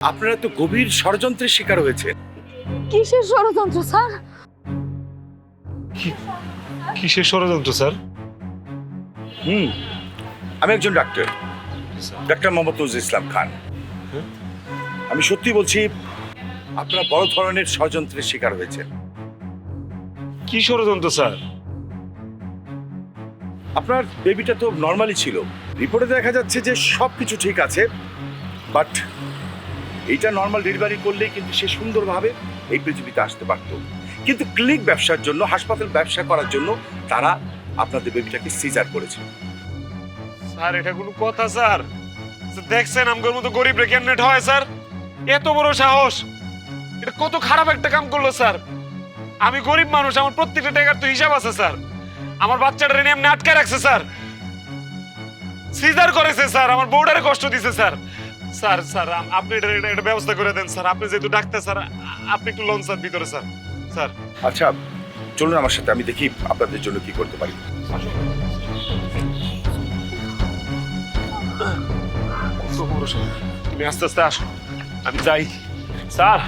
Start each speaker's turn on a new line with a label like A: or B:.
A: আপনারা তো গভীর ষড়যন্ত্রের শিকার হয়েছেন।
B: কিসের ষড়যন্ত্র স্যার?
C: কিসের ষড়যন্ত্র স্যার?
A: আমি একজন ডাক্তার, ডাক্তার মোহাম্মদ নজরুল ইসলাম খান। আমি সত্যি বলছি, আপনারা বড় ধরনের ষড়যন্ত্রের শিকার হয়েছেন।
C: কি ষড়যন্ত্র স্যার?
A: আপনার বেবিটা তো নর্মালি ছিল, রিপোর্টে দেখা যাচ্ছে যে সবকিছু ঠিক আছে, বাট এইটা নর্মাল ডেলিভারি করলেই কিন্তু সে সুন্দরভাবে এই পৃথিবীতে আসতে পারত। কিন্তু ক্লিনিক ব্যবসার জন্য, হাসপাতাল ব্যবসা করার জন্য তারা আপনাদের বেবিটাকে সিজার করেছে।
C: স্যার এটা কোনো কথা স্যার? দেখছেন আমগোর মতো গরিব রে কেমনে হয় স্যার? এত বড় সাহস! এটা কত খারাপ একটা কাম করলো স্যার। আমি গরিব মানুষ, আমার প্রত্যেকটা টাকার তো হিসাব আছে স্যার। আমার বাচ্চাটারে নিয়ে এমনি আটকে রাখছে স্যার, সিজার করেছে স্যার, আমার বউটারে কষ্ট দিছে স্যার। স্যার স্যার আপনি এটা ব্যবস্থা করে দেন স্যার। আপনি যেহেতু ডাক্তার স্যার, আপনি একটু লন স্যার ভিতরে স্যার। স্যার
A: আচ্ছা, চলুন আমার সাথে, আমি দেখি আপনাদের জন্য কি করতে পারি।
C: তুমি আস্তে আস্তে আসো, আমি যাই। স্যার